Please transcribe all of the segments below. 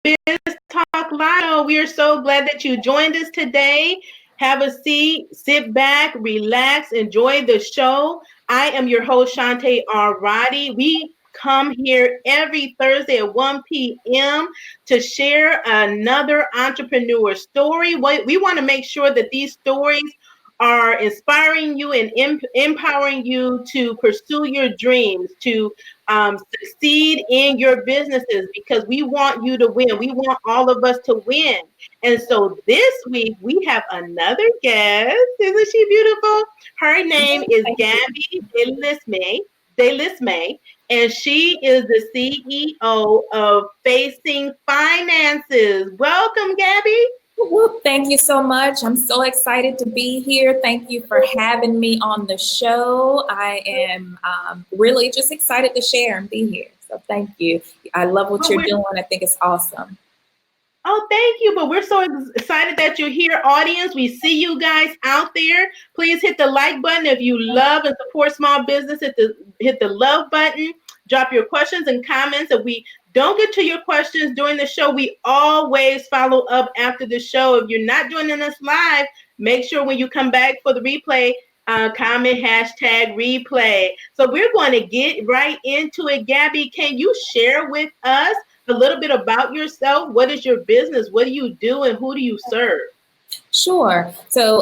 Biz Talk Live Show. We are so glad that you joined us today. Have a seat, sit back, relax, enjoy the show. I am your host, Shante R. Roddy. We come here every Thursday at 1 p.m. to share another entrepreneur story. We want to make sure that these stories are inspiring you and empowering you to pursue your dreams, to succeed in your businesses, because we want you to win. We want all of us to win. And so this week we have another guest. Isn't she beautiful? Her name is Gaby Delisme, and she is the CEO of Facing Finances. Welcome, Gaby. Well, thank you so much. I'm so excited to be here. Thank you for having me on the show. I am really just excited to share and be here. So thank you. I love what you're doing. I think it's awesome. Oh, thank you. But we're so excited that you're here, audience. We see you guys out there. Please hit the like button if you love and support small business. Hit the love button. Drop your questions and comments. If we don't get to your questions during the show, we always follow up after the show. If you're not joining us live, make sure when you come back for the replay, comment hashtag replay. So we're going to get right into it. Gaby, can you share with us a little bit about yourself? What is your business? What do you do, and who do you serve? Sure. So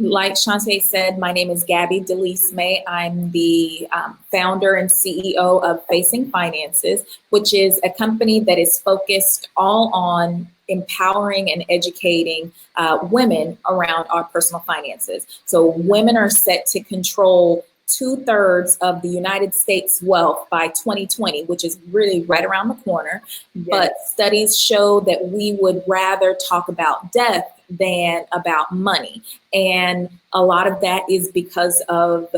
like Shante said, my name is Gaby Delisme. I'm the founder and CEO of Facing Finances, which is a company that is focused all on empowering and educating women around our personal finances. So women are set to control 2/3 of the United States wealth by 2020, which is really right around the corner. Yes. But studies show that we would rather talk about death than about money. And a lot of that is because of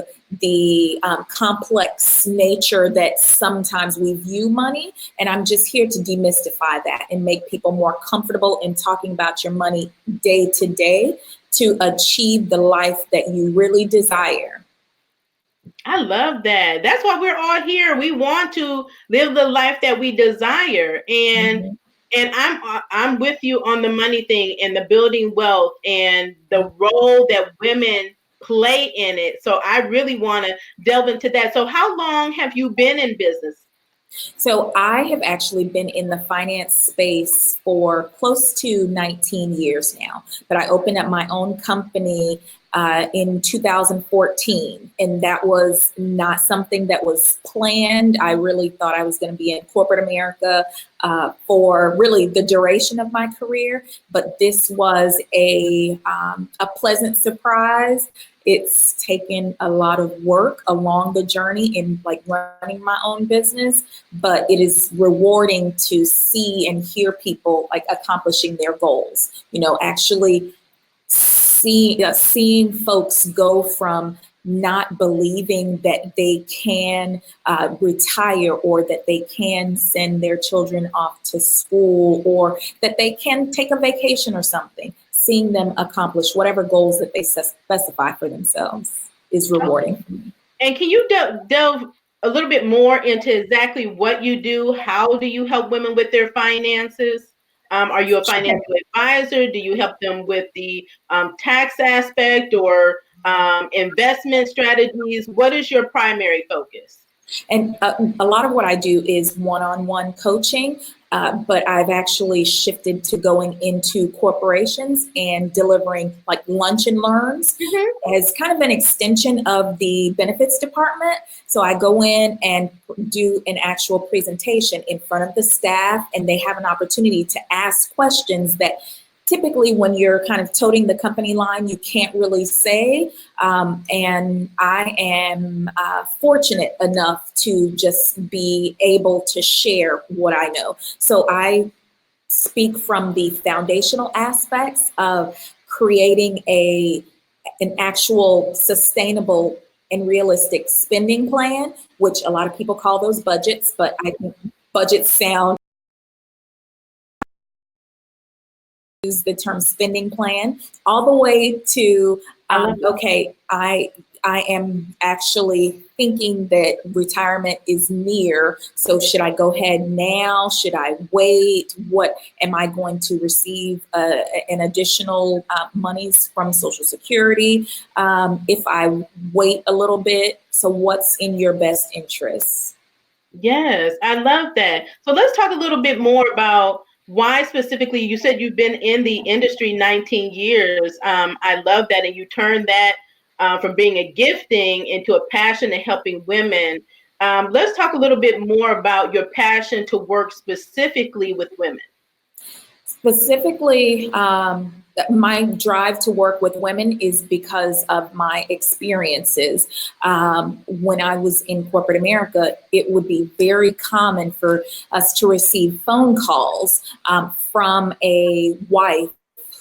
the complex nature that sometimes we view money. And I'm just here to demystify that and make people more comfortable in talking about your money day to day to achieve the life that you really desire. I love that. That's why we're all here. We want to live the life that we desire. And I'm with you on the money thing and the building wealth and the role that women play in it. So I really want to delve into that. So how long have you been in business? So I have actually been in the finance space for close to 19 years now, but I opened up my own company in 2014, and that was not something that was planned. I really thought I was going to be in corporate America for really the duration of my career, but this was a pleasant surprise. It's taken a lot of work along the journey in like running my own business, but it is rewarding to see and hear people like accomplishing their goals. You know, actually seeing folks go from not believing that they can retire or that they can send their children off to school or that they can take a vacation or something. Seeing them accomplish whatever goals that they specify for themselves is rewarding. And can you delve a little bit more into exactly what you do? How do you help women with their finances? Are you a financial advisor? Do you help them with the tax aspect or investment strategies? What is your primary focus? And a lot of what I do is one-on-one coaching, but I've actually shifted to going into corporations and delivering like lunch and learns as kind of an extension of the benefits department. So I go in and do an actual presentation in front of the staff, and they have an opportunity to ask questions that typically when you're kind of toting the company line, you can't really say. And I am fortunate enough to just be able to share what I know. So I speak from the foundational aspects of creating an actual sustainable and realistic spending plan, which a lot of people call those budgets, but I think budgets sound use the term spending plan all the way to okay, I am actually thinking that retirement is near. So should I go ahead now? Should I wait? What am I going to receive an additional monies from Social Security if I wait a little bit? So what's in your best interest? Yes, I love that. So let's talk a little bit more about why specifically. You said you've been in the industry 19 years. I love that. And you turned that from being a gifting into a passion to helping women. Let's talk a little bit more about your passion to work specifically with women. Specifically, my drive to work with women is because of my experiences. When I was in corporate America, it would be very common for us to receive phone calls from a wife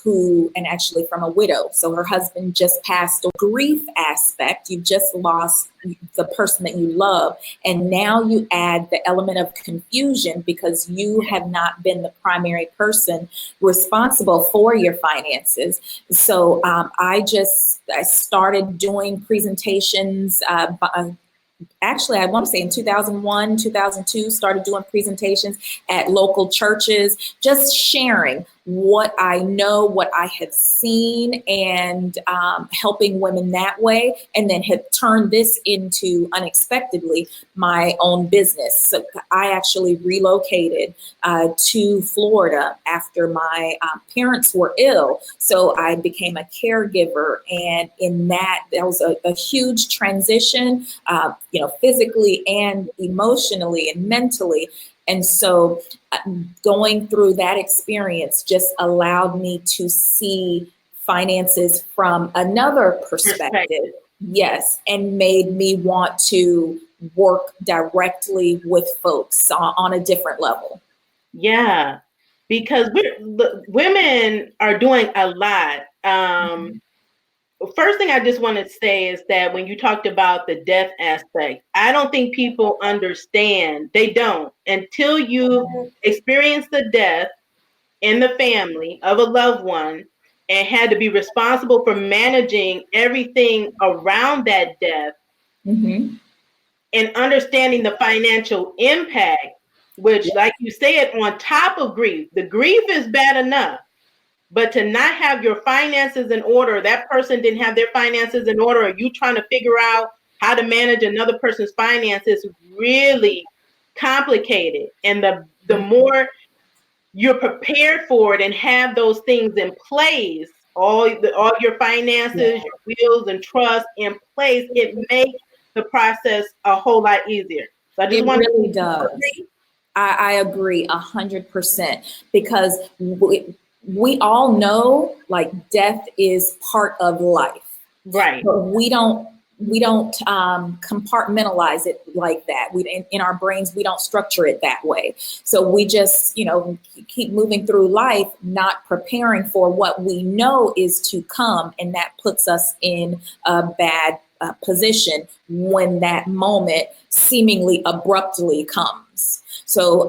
and actually from a widow. So her husband just passed. A grief aspect, you just lost the person that you love. And now you add the element of confusion because you have not been the primary person responsible for your finances. So I started doing presentations. Actually, I want to say in 2001, 2002, started doing presentations at local churches, just sharing what I know, what I had seen, and helping women that way, and then had turned this into, unexpectedly, my own business. So I actually relocated to Florida after my parents were ill. So I became a caregiver, and in that was a huge transition, physically and emotionally and mentally. And so going through that experience just allowed me to see finances from another perspective. Yes, and made me want to work directly with folks on a different level. Yeah, because women are doing a lot. First thing I just want to say is that when you talked about the death aspect, I don't think people understand. They don't until you experience the death in the family of a loved one and had to be responsible for managing everything around that death and understanding the financial impact, which, like you said, on top of grief, the grief is bad enough. But to not have your finances in order, that person didn't have their finances in order, or you trying to figure out how to manage another person's finances, really complicated. And the more you're prepared for it and have those things in place, all your finances, your wills and trust in place, it makes the process a whole lot easier. So I just want really does. I agree 100% because we all know like death is part of life, right? But we don't compartmentalize it like that. In our brains, we don't structure it that way. So we just, keep moving through life, not preparing for what we know is to come. And that puts us in a bad position when that moment seemingly abruptly comes. So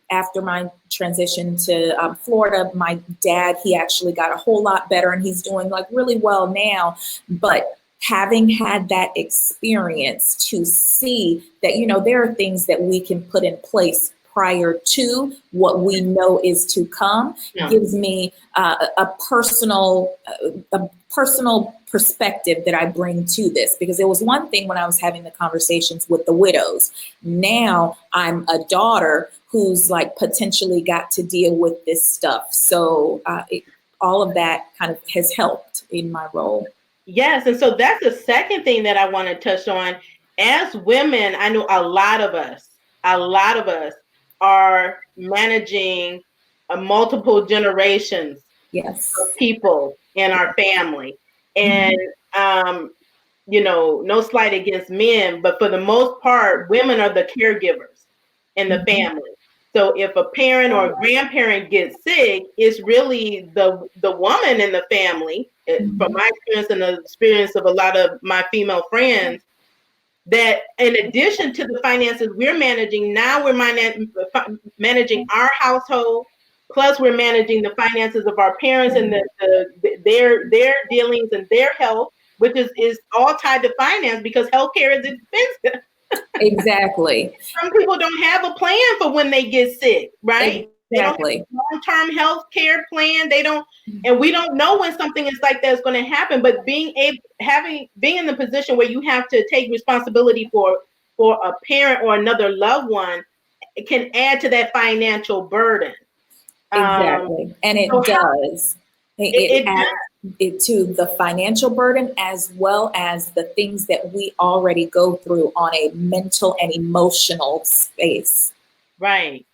after my transition to Florida, my dad, he actually got a whole lot better and he's doing like really well now. But having had that experience to see that, there are things that we can put in place prior to what we know is to come, gives me a personal perspective that I bring to this. Because it was one thing when I was having the conversations with the widows. Now I'm a daughter who's like potentially got to deal with this stuff. So all of that kind of has helped in my role. Yes, and so that's the second thing that I want to touch on. As women, I know a lot of us are managing multiple generations of people in our family. And, no slight against men, but for the most part, women are the caregivers in the family. So if a parent or a grandparent gets sick, it's really the woman in the family, from my experience and the experience of a lot of my female friends, that in addition to the finances we're managing, now we're managing our household, plus we're managing the finances of our parents and their dealings and their health. which is all tied to finance because healthcare is expensive. Exactly. Some people don't have a plan for when they get sick, right? They don't have Exactly. a long-term health care plan. They don't, and we don't know when something is like that is going to happen. But being in the position where you have to take responsibility for a parent or another loved one, it can add to that financial burden. Exactly. And So it does. It it adds it to the financial burden as well as the things that we already go through on a mental and emotional space. right.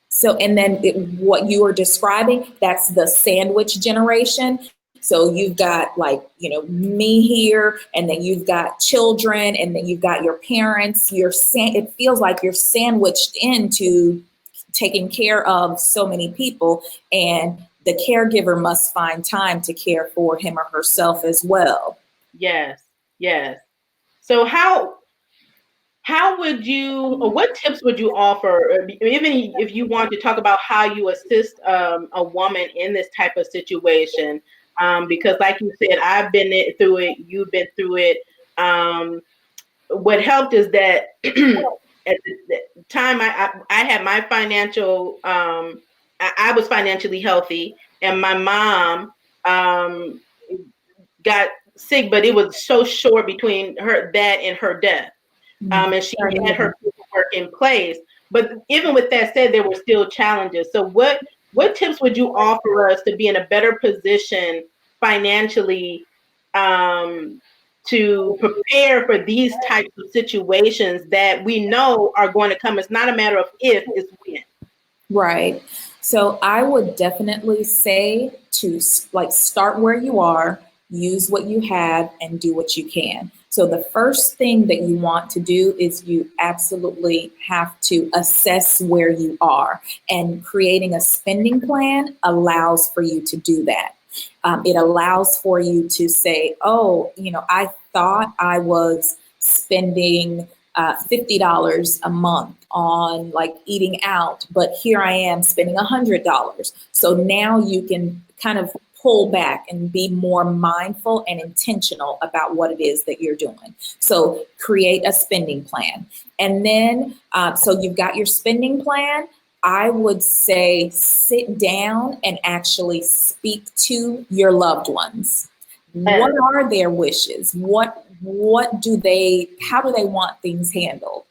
So, and then what you were describing, that's the sandwich generation. So you've got like, me here, and then you've got children, and then you've got your parents. It feels like you're sandwiched into taking care of so many people, and the caregiver must find time to care for him or herself as well. Yes. So how would you, or what tips would you offer, even if you want to talk about how you assist a woman in this type of situation? Because like you said, I've been through it, you've been through it. What helped is that at the time I had my financial, I was financially healthy, and my mom got sick, but it was so short between that and her death. And she had her paperwork in place. But even with that said, there were still challenges. So what tips would you offer us to be in a better position financially, to prepare for these types of situations that we know are going to come? It's not a matter of if, it's when. Right. So I would definitely say to start where you are, use what you have, and do what you can. So the first thing that you want to do is you absolutely have to assess where you are, and creating a spending plan allows for you to do that. It allows for you to say, oh, I thought I was spending $50 a month on like eating out, but here I am spending $100. So now you can kind of pull back and be more mindful and intentional about what it is that you're doing. So create a spending plan. And then, so you've got your spending plan. I would say sit down and actually speak to your loved ones. What are their wishes? How do they want things handled?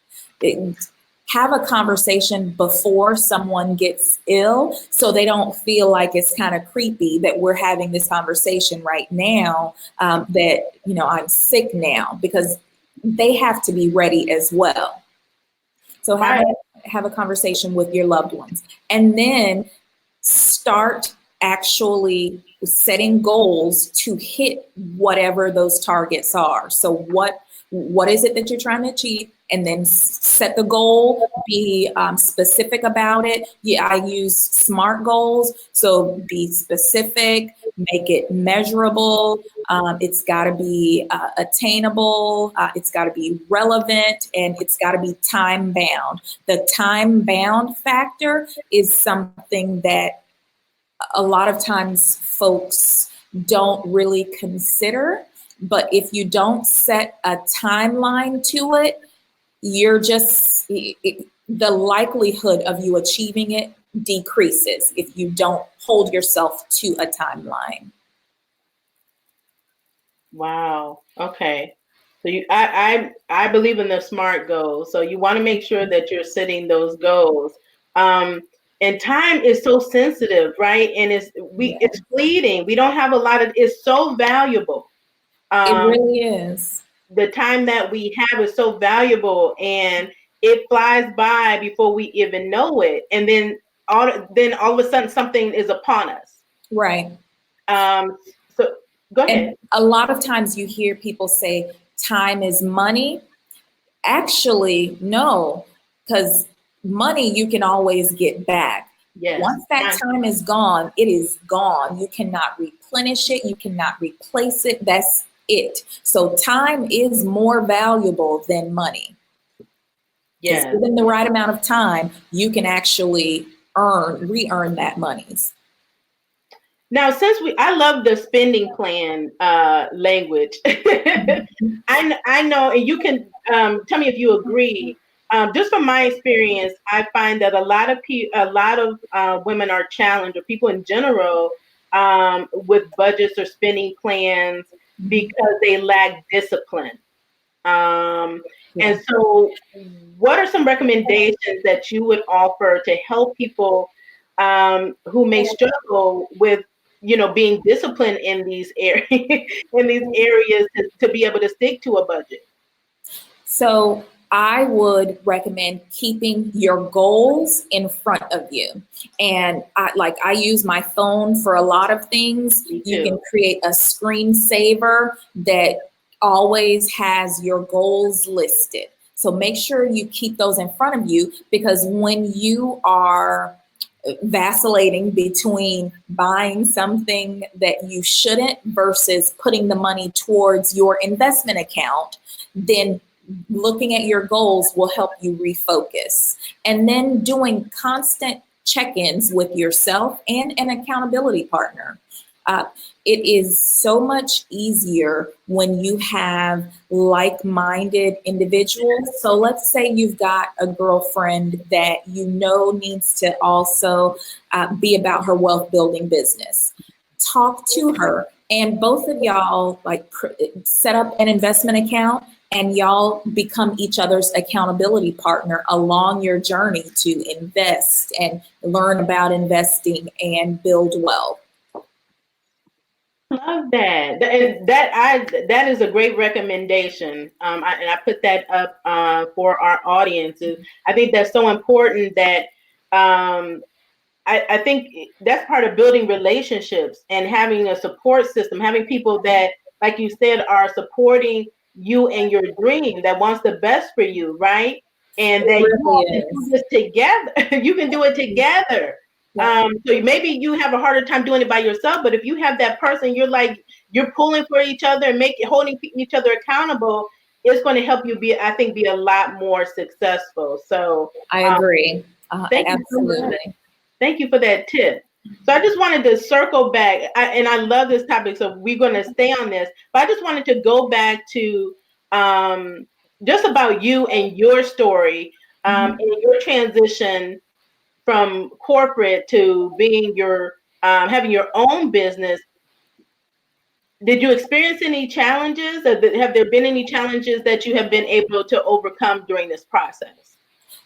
Have a conversation before someone gets ill, so they don't feel like it's kind of creepy that we're having this conversation right now, that, I'm sick now, because they have to be ready as well. So have a conversation with your loved ones, and then start actually setting goals to hit whatever those targets are. So what is it that you're trying to achieve? And then set the goal, be specific about it. Yeah, I use SMART goals. So be specific, make it measurable. It's got to be attainable. It's got to be relevant, and it's got to be time bound. The time bound factor is something that a lot of times folks don't really consider. But if you don't set a timeline to it, the likelihood of you achieving it decreases if you don't hold yourself to a timeline. Wow. Okay. So I believe in the SMART goals. So you want to make sure that you're setting those goals. And time is so sensitive, right? And it's fleeting. We don't have a lot of. It's so valuable. It really is. The time that we have is so valuable, and it flies by before we even know it. And then all of a sudden something is upon us. Right. So go ahead. And a lot of times you hear people say time is money. Actually, no, because money you can always get back. Yes. Once that time is gone, it is gone. You cannot replenish it. You cannot replace it. That's it. So time is more valuable than money. Yeah. Within the right amount of time, you can actually re-earn that monies. Now, I love the spending plan language. I know, and you can tell me if you agree. Just from my experience, I find that a lot of women are challenged, or people in general, with budgets or spending plans because they lack discipline. Yeah. And so, what are some recommendations that you would offer to help people who may struggle with, being disciplined in these areas, to be able to stick to a budget? So I would recommend keeping your goals in front of you. And I use my phone for a lot of things. Me You too. can create a screensaver that always has your goals listed. So make sure you keep those in front of you, because when you are vacillating between buying something that you shouldn't versus putting the money towards your investment account, then looking at your goals will help you refocus. And then doing constant check-ins with yourself and an accountability partner. It is so much easier when you have like-minded individuals. So let's say you've got a girlfriend that you know needs to also be about her wealth building business. Talk to her, and both of y'all set up an investment account, and y'all become each other's accountability partner along your journey to invest and learn about investing and build wealth. Love that. That is a great recommendation. And I put that up for our audiences. I think that's so important that I think that's part of building relationships and having a support system, having people that, like you said, are supporting you and your dream, that wants the best for you, right? And that you all can do this together. You can do it together. So maybe you have a harder time doing it by yourself, but if you have that person, you're pulling for each other and holding each other accountable, it's going to help you be a lot more successful. So I agree. thank you so much. Absolutely. Thank you for that tip. So I just wanted to circle back, and I love this topic, so we're going to stay on this. But I just wanted to go back to just about you and your story, and your transition from corporate to being having your own business. Did you experience any challenges? Or have there been any challenges that you have been able to overcome during this process?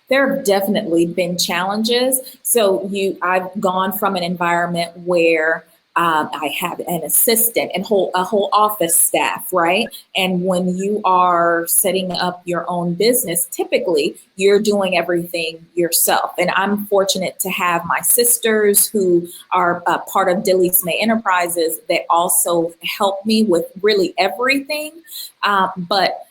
There have definitely been challenges. So I've gone from an environment where I have an assistant and a whole office staff, right? And when you are setting up your own business, typically you're doing everything yourself. And I'm fortunate to have my sisters who are part of Delisme Enterprises that also help me with really everything. But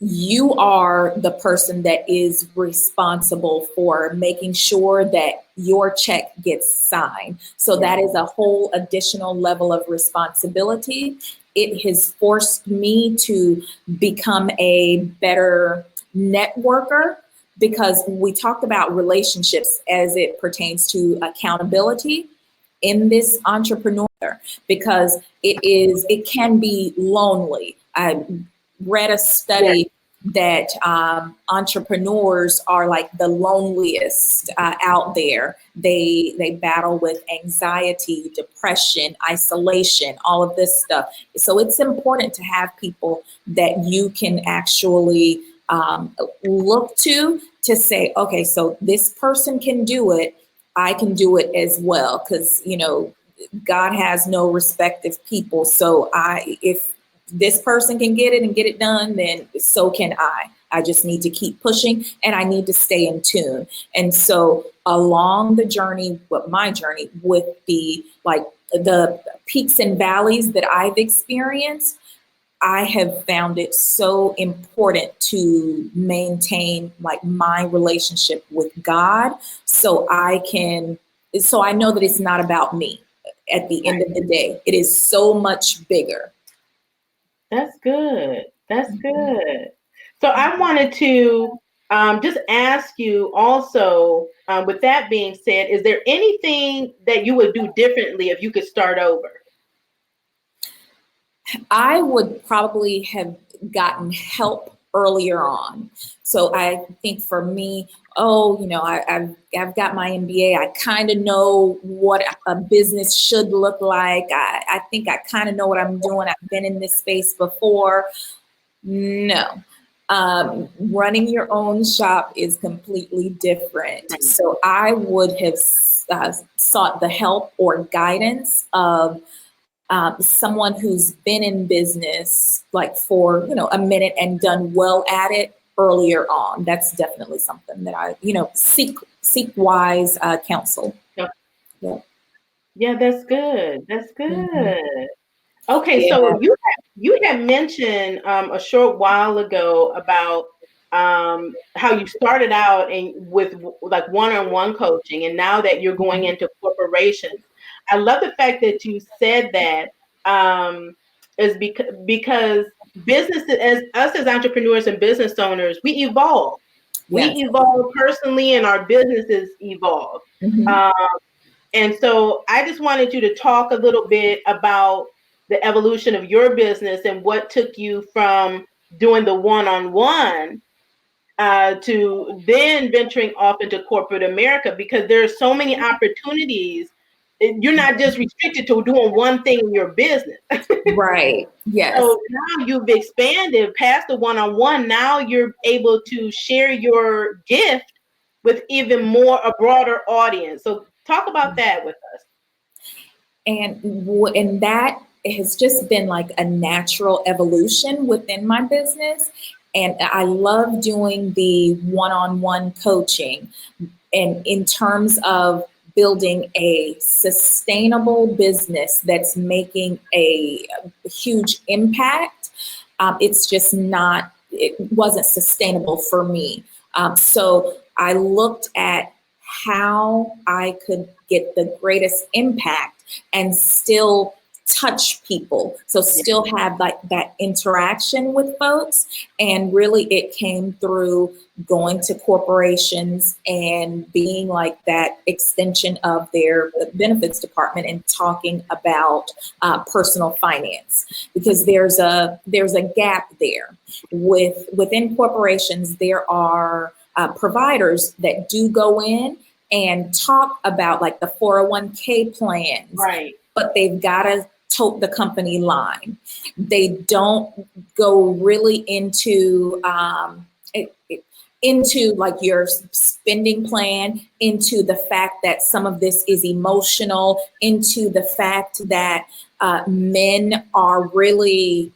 you are the person that is responsible for making sure that your check gets signed. So that is a whole additional level of responsibility. It has forced me to become a better networker, because we talked about relationships as it pertains to accountability in this entrepreneur, because it can be lonely. I read a study that entrepreneurs are like the loneliest out there. They battle with anxiety, depression, isolation, all of this stuff. So it's important to have people that you can actually look to say, okay, so this person can do it, I can do it as well, because God has no respect of people. So if this person can get it and get it done, then so can I. I just need to keep pushing, and I need to stay in tune. And so along the journey, my journey with the peaks and valleys that I've experienced, I have found it so important to maintain my relationship with God, so I know that it's not about me. At the end of the day, it is so much bigger. That's good. That's good. So I wanted to just ask you also, with that being said, is there anything that you would do differently if you could start over? I would probably have gotten help earlier on. So I think for me, I've got my MBA. I kind of know what a business should look like. I think I kind of know what I'm doing. I've been in this space before. No. Running your own shop is completely different. So I would have sought the help or guidance of someone who's been in business like for, a minute and done well at it earlier on. That's definitely something that I, seek wise counsel. Yep. Yeah. Yeah, that's good. That's good. Mm-hmm. Okay, Yeah. so you had mentioned a short while ago about how you started out with like one-on-one coaching, and now that you're going into corporations. I love the fact that you said that is because businesses, as entrepreneurs and business owners, we evolve. Yes. We evolve personally, and our businesses evolve. Mm-hmm. And so I just wanted you to talk a little bit about the evolution of your business and what took you from doing the one-on-one to then venturing off into corporate America, because there are so many opportunities. You're not just restricted to doing one thing in your business. Right. Yes. So now you've expanded past the one-on-one. Now you're able to share your gift with a broader audience. So talk about that with us. And that has just been like a natural evolution within my business. And I love doing the one-on-one coaching. And in terms of building a sustainable business that's making a huge impact, it wasn't sustainable for me. So I looked at how I could get the greatest impact and still touch people. So still have like that interaction with folks. And really it came through going to corporations and being like that extension of their benefits department and talking about personal finance, because there's a gap there. Within corporations, there are providers that do go in and talk about like the 401k plans, right? But they've got to tote the company line. They don't go really into like your spending plan, into the fact that some of this is emotional, into the fact that men are really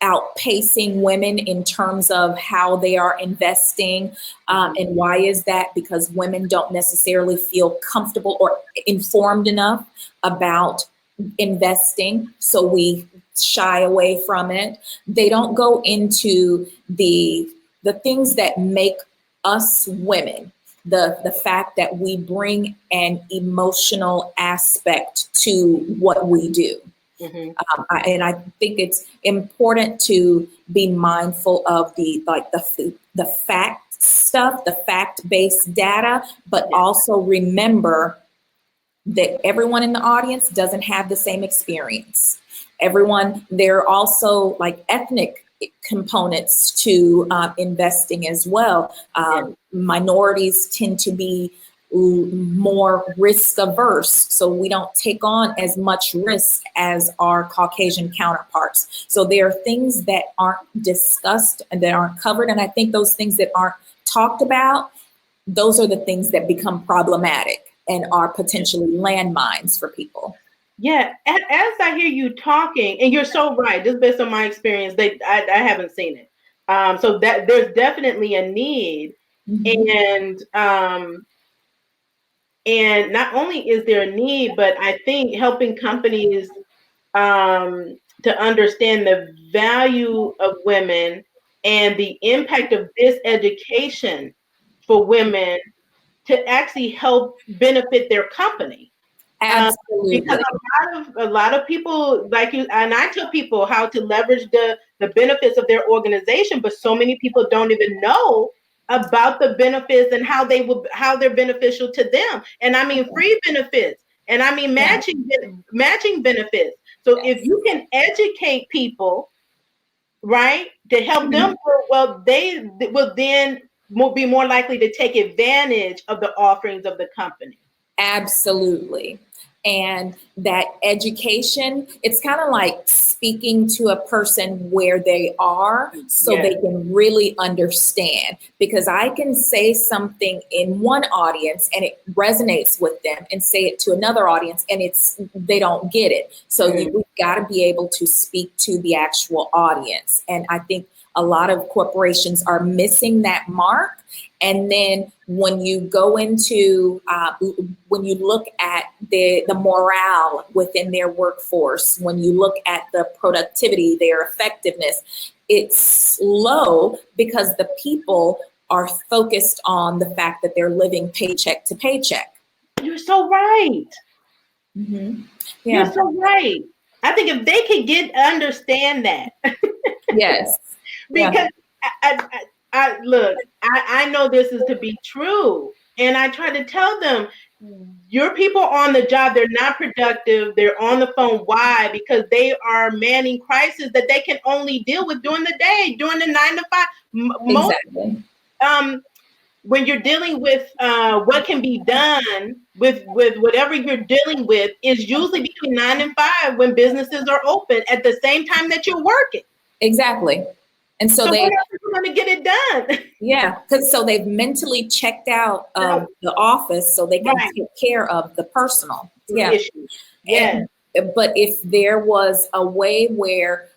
outpacing women in terms of how they are investing. And why is that? Because women don't necessarily feel comfortable or informed enough about investing. So we shy away from it. They don't go into the things that make us women, the fact that we bring an emotional aspect to what we do. Mm-hmm. And I think it's important to be mindful of the fact stuff, the fact-based data, but also remember that everyone in the audience doesn't have the same experience. There are also like ethnic components to investing as well. Minorities tend to be more risk averse, so we don't take on as much risk as our Caucasian counterparts. So there are things that aren't discussed and that aren't covered, and I think those things that aren't talked about, those are the things that become problematic and are potentially landmines for people. Yeah, as I hear you talking, and you're so right, just based on my experience, I haven't seen it. So that there's definitely a need. Mm-hmm. And not only is there a need, but I think helping companies to understand the value of women and the impact of this education for women to actually help benefit their company. Absolutely. Because a lot of people like you, and I tell people how to leverage the benefits of their organization, but so many people don't even know about the benefits and how they're beneficial to them. And I mean free benefits, and I mean matching benefits. So if you can educate people, right, to help them, well, they will then be more likely to take advantage of the offerings of the company. Absolutely. And that education, it's kind of like speaking to a person where they are so they can really understand. Because I can say something in one audience and it resonates with them, and say it to another audience and they don't get it. So we've got to be able to speak to the actual audience. And I think a lot of corporations are missing that mark. And then when you go into, when you look at the morale within their workforce, when you look at the productivity, their effectiveness, it's low because the people are focused on the fact that they're living paycheck to paycheck. You're so right. Mm-hmm. Yeah. You're so right. I think if they could understand that. Yes. Because I know this is to be true. And I try to tell them, your people on the job, they're not productive. They're on the phone. Why? Because they are manning crisis that they can only deal with during the day, during the 9 to 5. Exactly. When you're dealing with what can be done with whatever you're dealing with is usually between 9 and 5 when businesses are open at the same time that you're working. Exactly. And so they're going to get it done. Yeah, because so they've mentally checked out of the office so they can take care of the personal issues. Yeah. But if there was a way where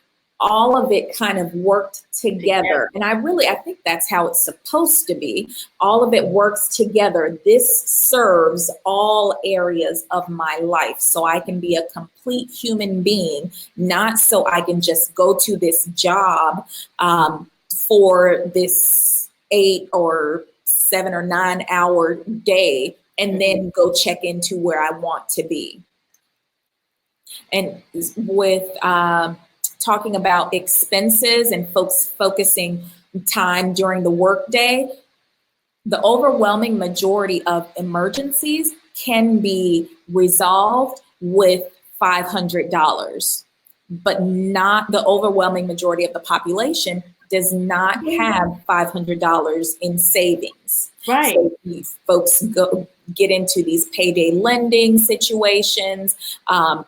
all of it kind of worked together, and I think that's how it's supposed to be. All of it works together. This serves all areas of my life, so I can be a complete human being, not so I can just go to this job for this 8 or 7 or 9 hour day and then go check into where I want to be. And with talking about expenses and folks focusing time during the workday, the overwhelming majority of emergencies can be resolved with $500, but not the overwhelming majority of the population does not have $500 in savings. Right. So these folks get into these payday lending situations,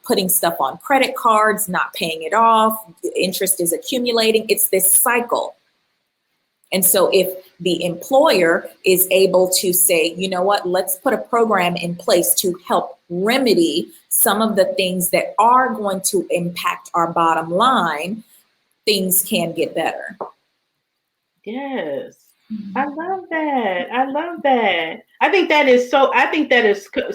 putting stuff on credit cards, not paying it off, interest is accumulating. It's this cycle. And so if the employer is able to say, you know what, let's put a program in place to help remedy some of the things that are going to impact our bottom line, things can get better. Yes. I love that. I think that is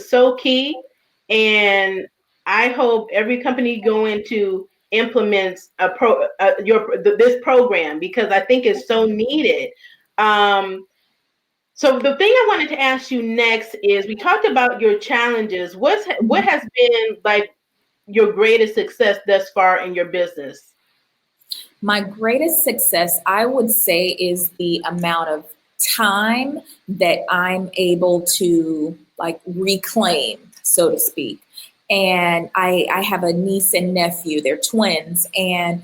so key. And I hope every company going to implements this program, because I think it's so needed. So the thing I wanted to ask you next is, we talked about your challenges. What has been like your greatest success thus far in your business? My greatest success, I would say, is the amount of time that I'm able to reclaim, so to speak. And I have a niece and nephew, they're twins, and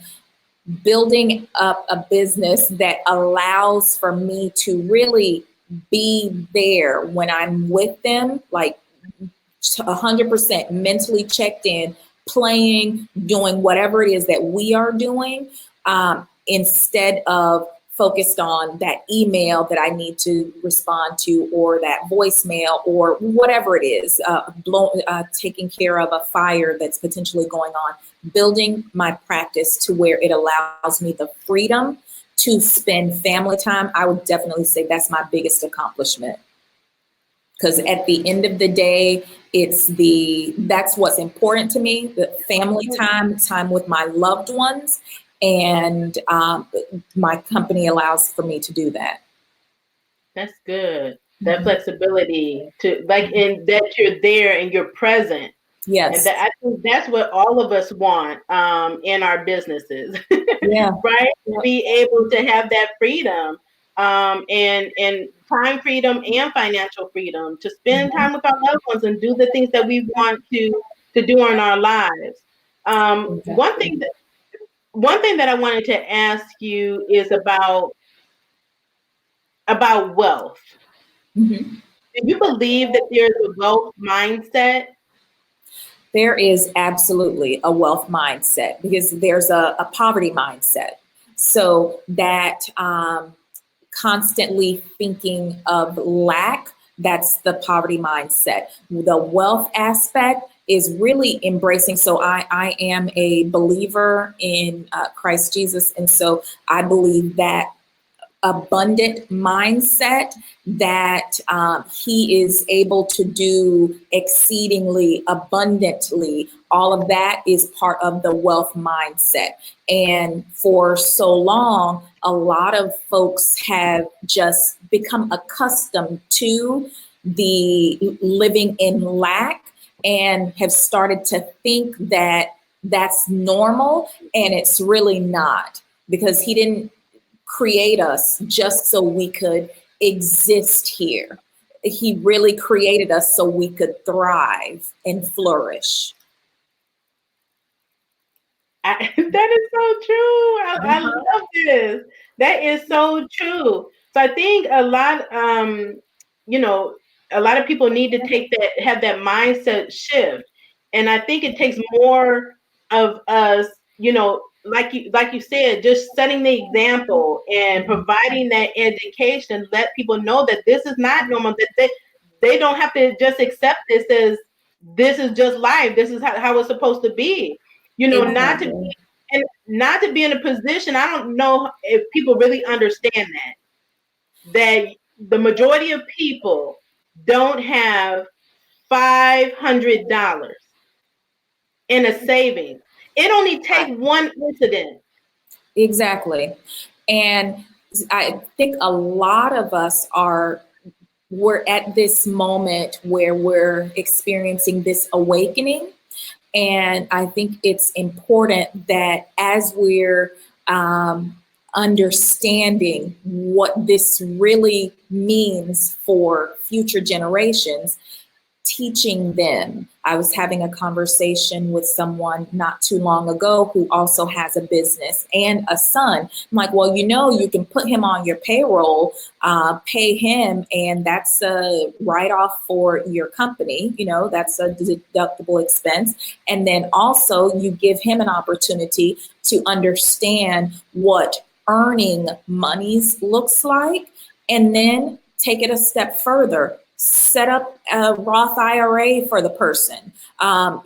building up a business that allows for me to really be there when I'm with them, 100% mentally checked in, playing, doing whatever it is that we are doing, instead of focused on that email that I need to respond to, or that voicemail, or whatever it is, taking care of a fire that's potentially going on, building my practice to where it allows me the freedom to spend family time. I would definitely say that's my biggest accomplishment. Because at the end of the day, that's what's important to me, the family time with my loved ones. And my company allows for me to do that. That's good. That flexibility to in that you're there and you're present. Yes. And I think that's what all of us want in our businesses. Yeah. Right? To be able to have that freedom. and time freedom and financial freedom to spend time with our loved ones and do the things that we want to do in our lives. Exactly. One thing that I wanted to ask you is about wealth. Mhm. Do you believe that there's a wealth mindset? There is absolutely a wealth mindset because there's a poverty mindset. So that constantly thinking of lack, that's the poverty mindset. The wealth aspect is really embracing. So I am a believer in Christ Jesus. And so I believe that abundant mindset that he is able to do exceedingly abundantly. All of that is part of the wealth mindset. And for so long, a lot of folks have just become accustomed to the living in lack and have started to think that that's normal, and it's really not, because he didn't create us just so we could exist here. He really created us so we could thrive and flourish. That is so true. I love this. That is so true. So I think you know, a lot of people need to have that mindset shift. And I think it takes more of us, like you said, just setting the example and providing that education, let people know that this is not normal, that they don't have to just accept this as this is just life. This is how it's supposed to be. Exactly. Not to be in a position. I don't know if people really understand that the majority of people don't have $500 in a savings. It only takes one incident. Exactly. And I think a lot of us we're at this moment where we're experiencing this awakening. And I think it's important that as we're understanding what this really means for future generations, teaching them. I was having a conversation with someone not too long ago who also has a business and a son. I'm like, well, you can put him on your payroll, pay him, and that's a write-off for your company. That's a deductible expense. And then also you give him an opportunity to understand what earning monies looks like, and then take it a step further. Set up a Roth IRA for the person. I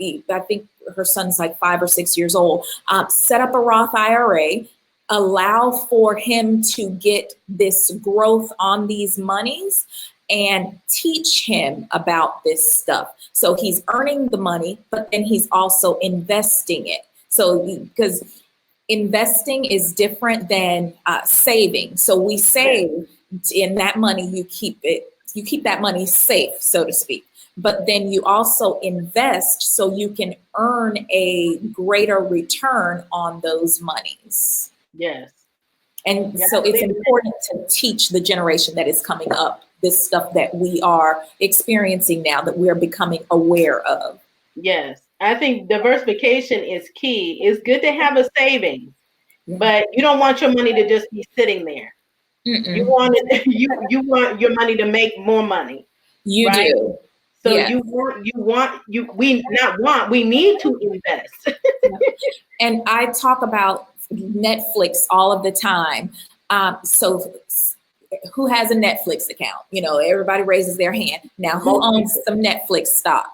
think her son's like 5 or 6 years old. Set up a Roth IRA, allow for him to get this growth on these monies, and teach him about this stuff. So he's earning the money, but then he's also investing it. So because investing is different than saving. So we save, in that money, you keep that money safe, so to speak. But then you also invest so you can earn a greater return on those monies. Yes. And so it's important to teach the generation that is coming up this stuff that we are experiencing now, that we're becoming aware of. Yes. I think diversification is key. It's good to have a savings, but you don't want your money to just be sitting there. Mm-mm. You want it, you want your money to make more money. You right? do. So Yeah. we need to invest. And I talk about Netflix all of the time. So who has a Netflix account? Everybody raises their hand. Now, who owns some Netflix stock?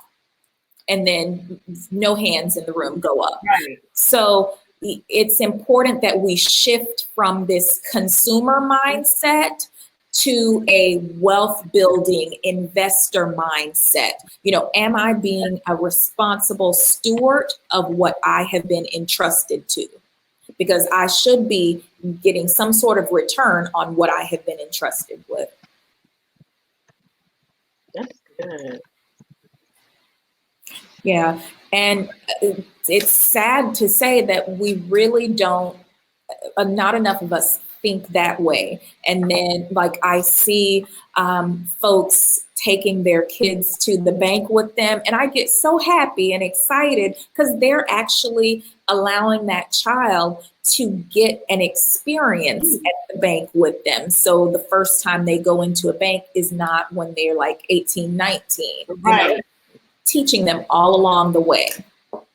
And then no hands in the room go up. Right. So it's important that we shift from this consumer mindset to a wealth building investor mindset. Am I being a responsible steward of what I have been entrusted to? Because I should be getting some sort of return on what I have been entrusted with. That's good. Yeah. And it's sad to say that we really don't, not enough of us think that way. And then like I see folks taking their kids to the bank with them, and I get so happy and excited because they're actually allowing that child to get an experience at the bank with them. So the first time they go into a bank is not when they're like 18, 19, Right. you know, teaching them all along the way.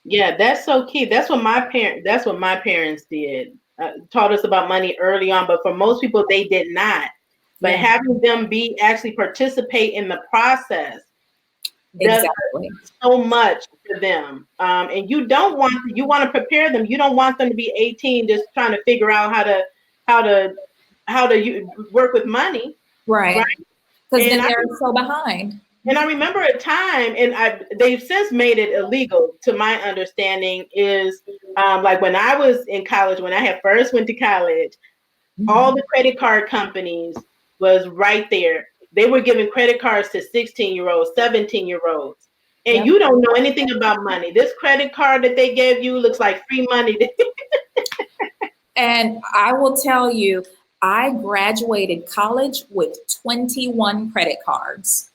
Yeah, that's so key. That's what my parents did. Taught us about money early on, but for most people, they did not. But having them actually participate in the process does so much for them. And you want to prepare them. You don't want them to be 18 just trying to figure out how to work with money. Right. Because then they're so behind. And I remember a time, and they've since made it illegal, to my understanding, is like when I was in college, when I had first went to college, all the credit card companies was right there. They were giving credit cards to 16-year-olds, 17-year-olds. And you don't know anything about money. This credit card that they gave you looks like free money. And I will tell you, I graduated college with 21 credit cards.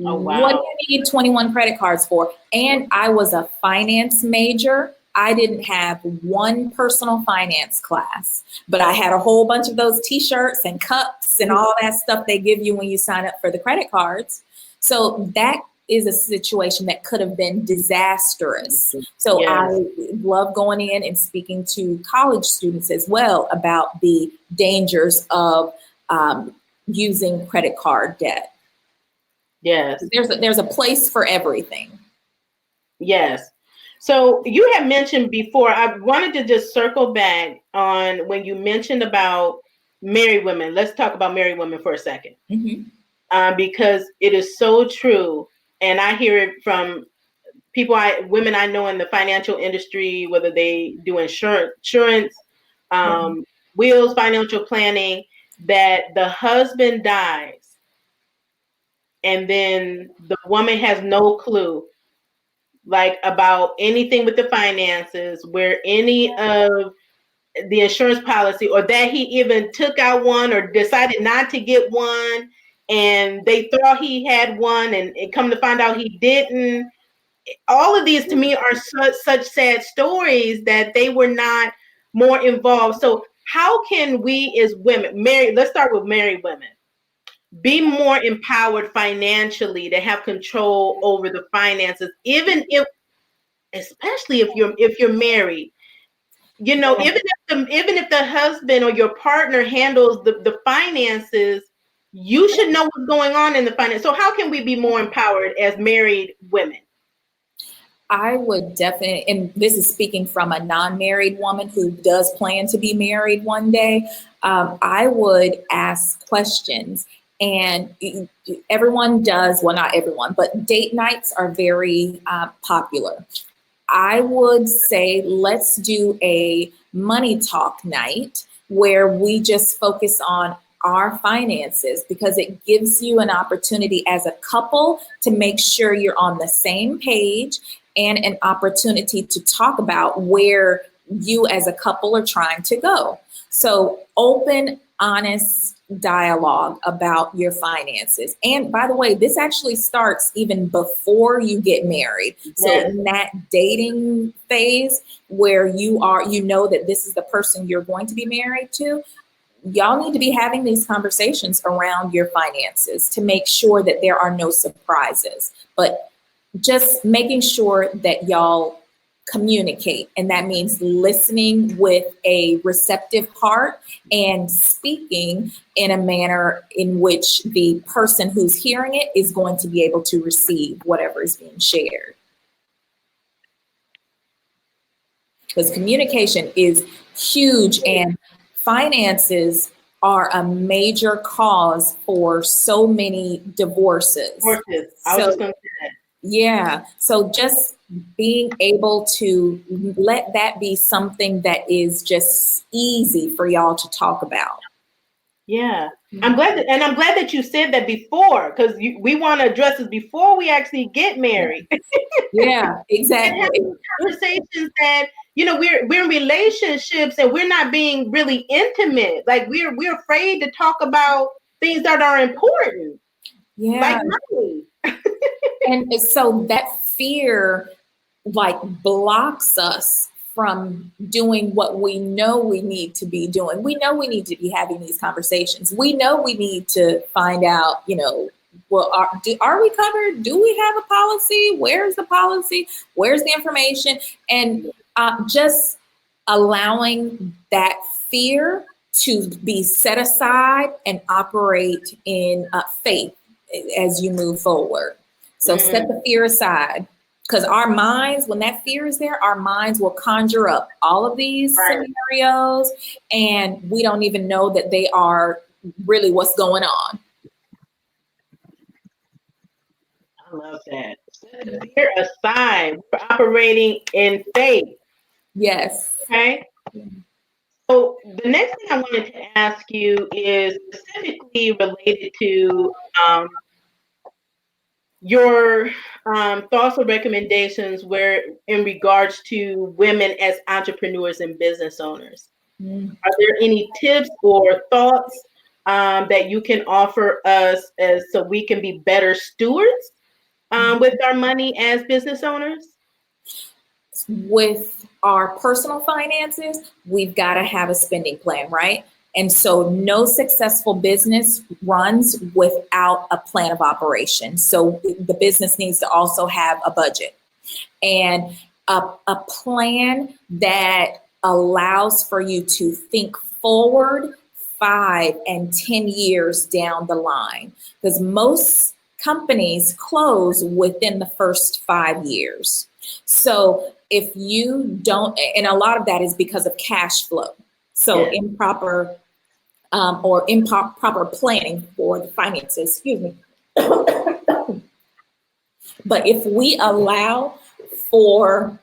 Oh, wow. What do you need 21 credit cards for? And I was a finance major. I didn't have one personal finance class, but I had a whole bunch of those t-shirts and cups and all that stuff they give you when you sign up for the credit cards. So that is a situation that could have been disastrous. So I love going in and speaking to college students as well about the dangers of using credit card debt. Yes. There's a place for everything. Yes. So you had mentioned before, I wanted to just circle back on when you mentioned about married women. Let's talk about married women for a second. Because it is so true. And I hear it from women I know in the financial industry, whether they do insurance, wills, financial planning, that the husband dies. And then the woman has no clue, like, about anything with the finances, where any of the insurance policy, or that he even took out one or decided not to get one, and they thought he had one, and come to find out he didn't. All of these to me are such sad stories that they were not more involved. So how can we as women, let's start with married women, be more empowered financially to have control over the finances, especially if you're married, you know, even if the husband or your partner handles the finances, you should know what's going on in the finance. So how can we be more empowered as married women? I would definitely, and this is speaking from a non-married woman who does plan to be married one day, I would ask questions. And everyone does, well, not everyone, but date nights are very popular. I would say let's do a money talk night where we just focus on our finances, because it gives you an opportunity as a couple to make sure you're on the same page, and an opportunity to talk about where you as a couple are trying to go. So open, honest dialogue about your finances. And by the way, this actually starts even before you get married. So in that dating phase where you know that this is the person you're going to be married to, y'all need to be having these conversations around your finances to make sure that there are no surprises. But just making sure that y'all communicate, and that means listening with a receptive heart and speaking in a manner in which the person who's hearing it is going to be able to receive whatever is being shared. Because communication is huge, and finances are a major cause for so many divorces. I was just going to say that. Yeah. So just being able to let that be something that is just easy for y'all to talk about. Yeah. I'm glad that you said that before, because we want to address this before we actually get married. Yeah, exactly. And conversations that we're in relationships and we're not being really intimate. Like we're afraid to talk about things that are important. Yeah. Like money. And so that fear like blocks us from doing what we know we need to be doing. We know we need to be having these conversations. We know we need to find out, well, are we covered? Do we have a policy? Where's the policy? Where's the information? And just allowing that fear to be set aside and operate in faith as you move forward. So set the fear aside, because our minds, when that fear is there, our minds will conjure up all of these scenarios, and we don't even know that they are really what's going on. I love that. Set the fear aside. We're operating in faith. Yes. Okay. So the next thing I wanted to ask you is specifically related to your thoughts or recommendations where in regards to women as entrepreneurs and business owners. Are there any tips or thoughts that you can offer us so we can be better stewards with our money as business owners? With our personal finances, we've got to have a spending plan, right? And so no successful business runs without a plan of operation. So the business needs to also have a budget and a plan that allows for you to think forward 5 and 10 years down the line, because most companies close within the first 5 years. So if you don't, and a lot of that is because of cash flow. So improper planning for the finances, excuse me. But if we allow for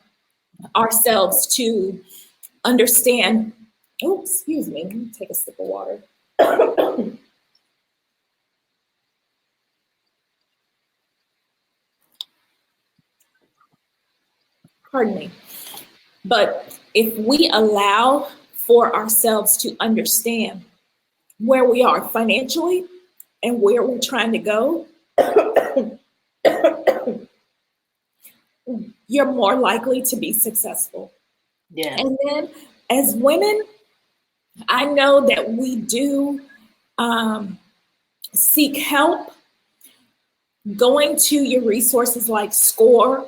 ourselves to understand, excuse me, let me take a sip of water. Pardon me. But if we allow for ourselves to understand where we are financially and where we're trying to go, you're more likely to be successful. Yeah. And then as women, I know that we do seek help. Going to your resources like SCORE,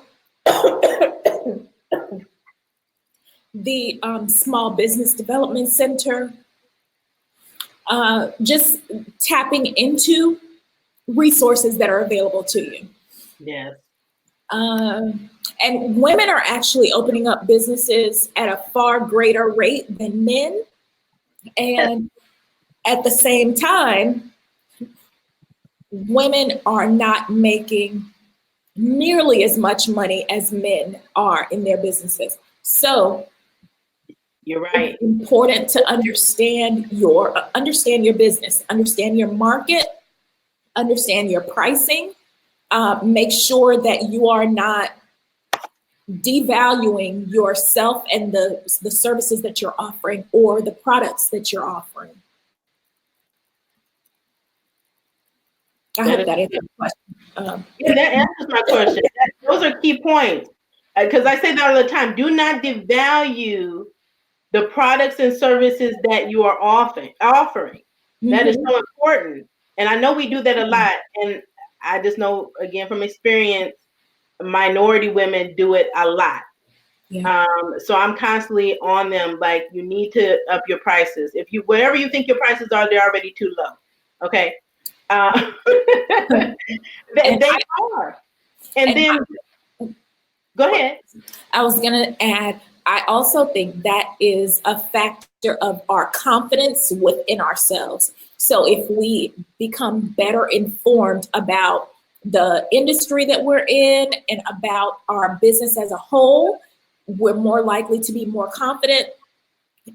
the Small Business Development Center, just tapping into resources that are available to you. Yes. And women are actually opening up businesses at a far greater rate than men. And at the same time, women are not making nearly as much money as men are in their businesses. So you're right. It's important to understand your business, understand your market, understand your pricing. Make sure that you are not devaluing yourself and the services that you're offering or the products that you're offering. I hope that answers your question. Yeah, that answers my question. Those are key points. Because I say that all the time. Do not devalue the products and services that you are offering. Mm-hmm. That is so important. And I know we do that a lot. And I just know, again, from experience, minority women do it a lot. Yeah. So I'm constantly on them, like, you need to up your prices. Whatever you think your prices are, they're already too low. Okay. They are. And then, go ahead. I was going to add, I also think that is a factor of our confidence within ourselves. So if we become better informed about the industry that we're in and about our business as a whole, we're more likely to be more confident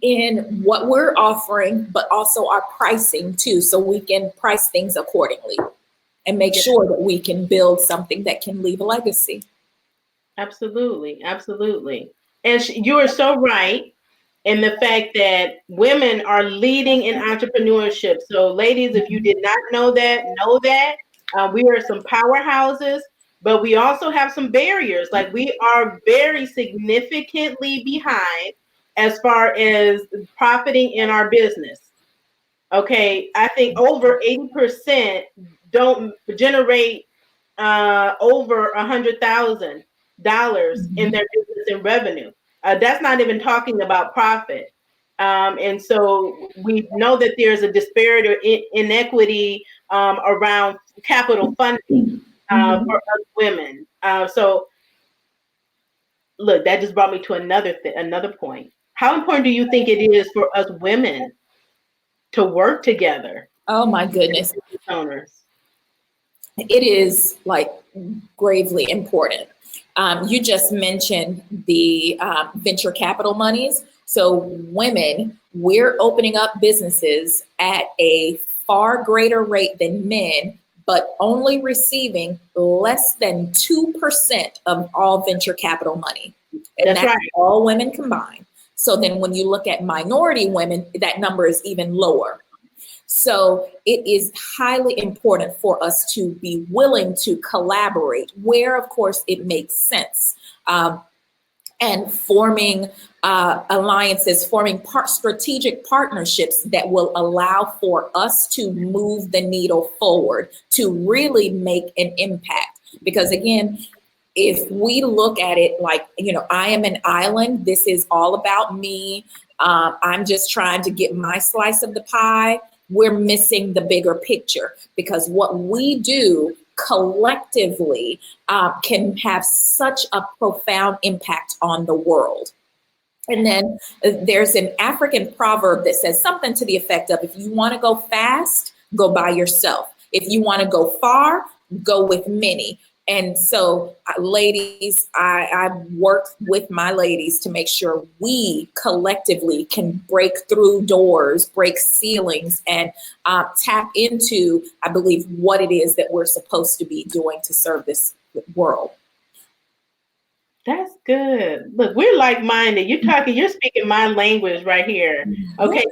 in what we're offering, but also our pricing too, so we can price things accordingly and make sure that we can build something that can leave a legacy. Absolutely, absolutely. And you are so right in the fact that women are leading in entrepreneurship. So, ladies, if you did not know that, we are some powerhouses, but we also have some barriers. Like, we are very significantly behind as far as profiting in our business. Okay, I think over 80% don't generate over $100,000 in their business in revenue. That's not even talking about profit. And so we know that there's a disparity or inequity around capital funding for us women. So look, that just brought me to another point. How important do you think it is for us women to work together? Oh my goodness. Owners. It is like gravely important. You just mentioned the venture capital monies. So women, we're opening up businesses at a far greater rate than men, but only receiving less than 2% of all venture capital money. And that's right. All women combined. So then when you look at minority women, that number is even lower. So it is highly important for us to be willing to collaborate where, of course, it makes sense. And forming alliances, forming strategic partnerships that will allow for us to move the needle forward, to really make an impact. Because again, if we look at it like, I am an island, this is all about me. I'm just trying to get my slice of the pie. We're missing the bigger picture, because what we do collectively can have such a profound impact on the world. And then there's an African proverb that says something to the effect of, if you want to go fast, go by yourself. If you want to go far, go with many. And so, ladies, I work with my ladies to make sure we collectively can break through doors, break ceilings, and tap into, I believe, what it is that we're supposed to be doing to serve this world. That's good. Look, we're like-minded. You're speaking my language right here. Okay.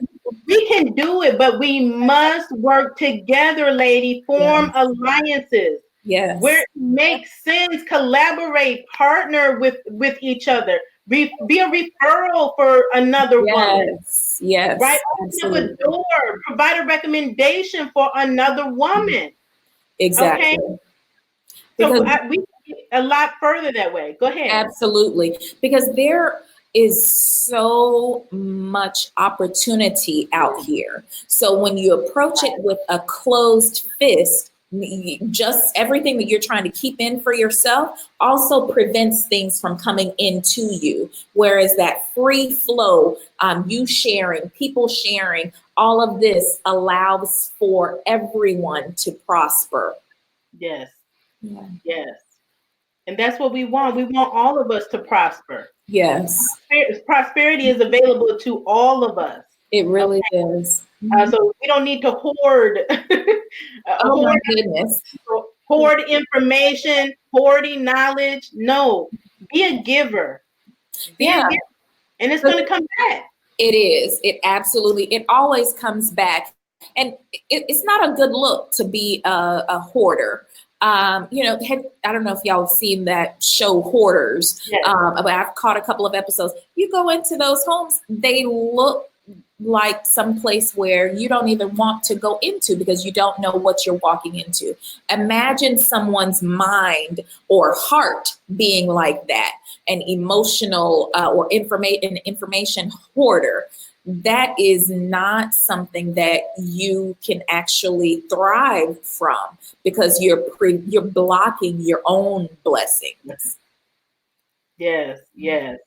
We can do it, but we must work together, lady. Form alliances. Yes. Where it makes sense, collaborate, partner with each other. Be a referral for another woman. Yes. Right? Open up a door, provide a recommendation for another woman. Exactly. Okay? So we can get a lot further that way. Go ahead. Absolutely. Because there is so much opportunity out here. So when you approach it with a closed fist, just everything that you're trying to keep in for yourself also prevents things from coming into you. Whereas that free flow, you sharing, people sharing, all of this allows for everyone to prosper. Yes. Yeah. Yes. And that's what we want. We want all of us to prosper. Yes. Prosperity is available to all of us. It really is. So we don't need to hoard. My goodness. Hoard information, hoarding knowledge. No, be a giver. Be a giver. And it's going to come back. It is. It absolutely. It always comes back. And it's not a good look to be a hoarder. I don't know if y'all have seen that show Hoarders. Yes. I've caught a couple of episodes. You go into those homes, they look like some place where you don't even want to go into because you don't know what you're walking into. Imagine someone's mind or heart being like that, an emotional or information hoarder. That is not something that you can actually thrive from, because you're blocking your own blessings. Yes, yes.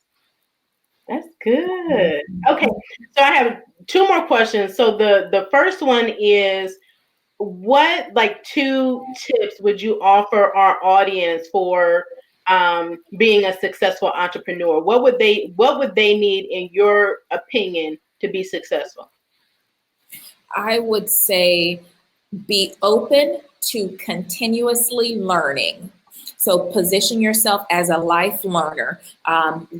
That's good. Okay, so I have two more questions. So the first one is, what 2 tips would you offer our audience for being a successful entrepreneur? What would they need, in your opinion, to be successful? I would say be open to continuously learning. So position yourself as a life learner.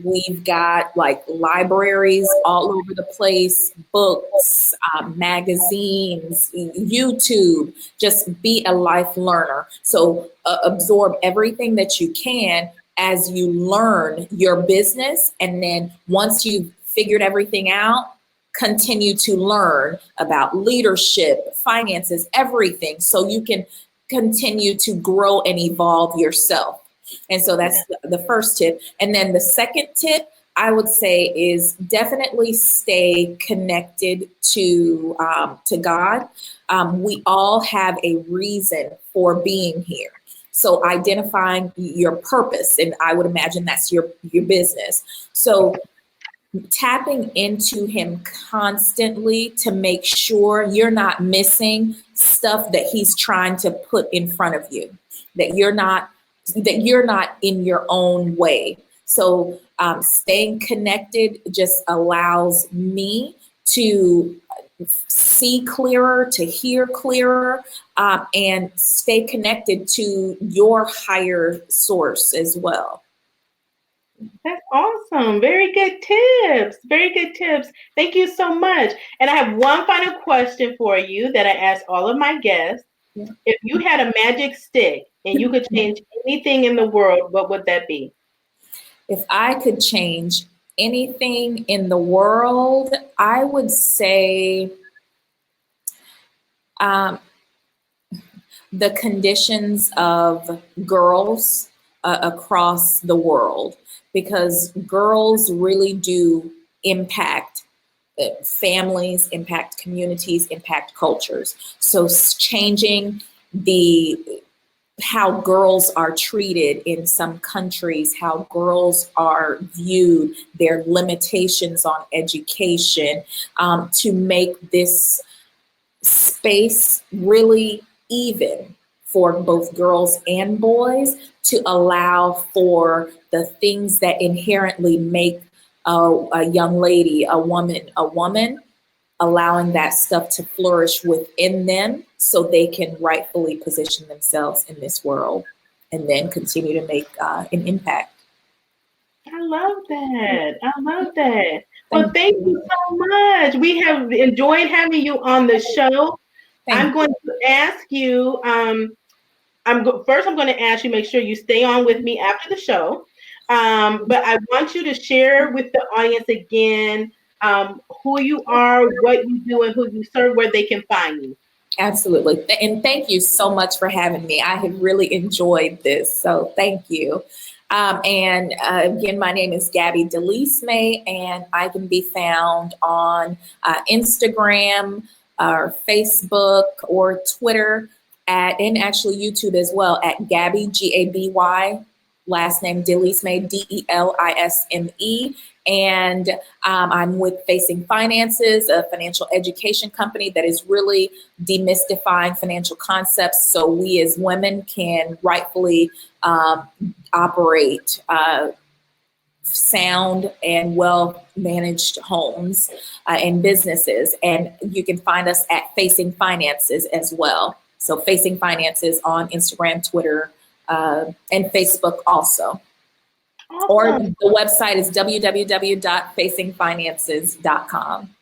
We've got like libraries all over the place, books, magazines, YouTube. Just be a life learner. So absorb everything that you can as you learn your business. And then once you've figured everything out, continue to learn about leadership, finances, everything, so you can continue to grow and evolve yourself. And so that's the first tip. And then the second tip I would say is definitely stay connected to God. We all have a reason for being here. So identifying your purpose, and I would imagine that's your business. So tapping into him constantly to make sure you're not missing stuff that he's trying to put in front of you, that you're not in your own way. So staying connected just allows me to see clearer, to hear clearer, and stay connected to your higher source as well. That's awesome. Very good tips. Very good tips. Thank you so much. And I have one final question for you that I ask all of my guests. Yeah. If you had a magic stick and you could change anything in the world, what would that be? If I could change anything in the world, I would say the conditions of girls across the world, because girls really do impact families, impact communities, impact cultures. So changing how girls are treated in some countries, how girls are viewed, their limitations on education, to make this space really even for both girls and boys, to allow for the things that inherently make a young lady, a woman, allowing that stuff to flourish within them so they can rightfully position themselves in this world and then continue to make an impact. I love that. I love that. Well, thank you so much. We have enjoyed having you on the show. I'm going to ask you, first I'm going to ask you, make sure you stay on with me after the show. But I want you to share with the audience again who you are, what you do, and who you serve, where they can find you. Absolutely. And thank you so much for having me. I have really enjoyed this. So thank you. Again, my name is Gaby Delisme, and I can be found on Instagram or Facebook or Twitter and actually YouTube as well at Gaby, Gaby, last name Delisme, Delisme. And I'm with Facing Finances, a financial education company that is really demystifying financial concepts so we as women can rightfully operate sound and well-managed homes and businesses. And you can find us at Facing Finances as well. So Facing Finances on Instagram, Twitter, and Facebook also. Awesome. Or the website is www.facingfinances.com.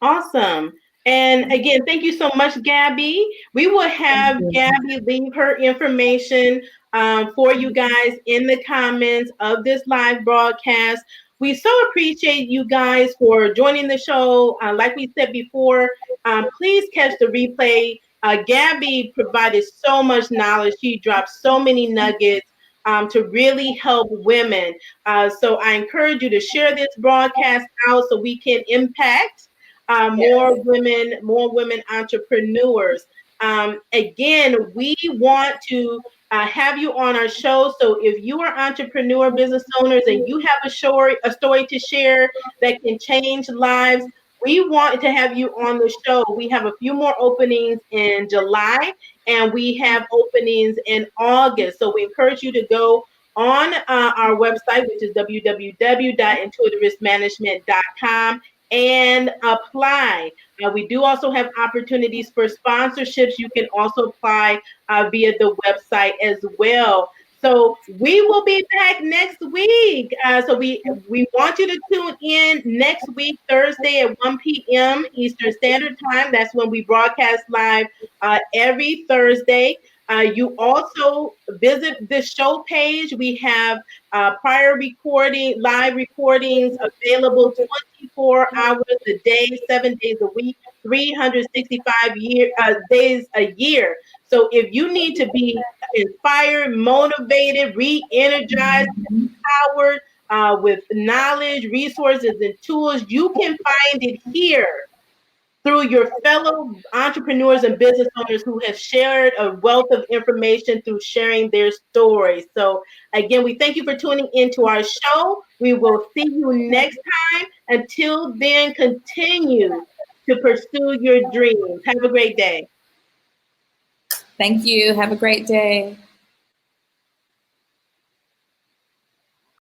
Awesome. And again, thank you so much, Gaby. We will have Gaby leave her information for you guys in the comments of this live broadcast. We so appreciate you guys for joining the show. Like we said before, please catch the replay. Gaby provided so much knowledge. She dropped so many nuggets to really help women. So I encourage you to share this broadcast out so we can impact more women entrepreneurs. Again, we want to have you on our show. So if you are entrepreneur business owners and you have a story to share that can change lives, we want to have you on the show. We have a few more openings in July, and we have openings in August. So we encourage you to go on our website, which is www.intuitiveriskmanagement.com, and apply. We do also have opportunities for sponsorships. You can also apply via the website as well. So we will be back next week. So we want you to tune in next week, Thursday at 1 p.m. Eastern Standard Time. That's when we broadcast live every Thursday. You also visit the show page. We have prior live recordings available 24 hours a day, 7 days a week, 365 days a year. So if you need to be inspired, motivated, re-energized, empowered with knowledge, resources, and tools, you can find it here through your fellow entrepreneurs and business owners who have shared a wealth of information through sharing their stories. So again, we thank you for tuning into our show. We will see you next time. Until then, continue to pursue your dreams. Have a great day. Thank you. Have a great day.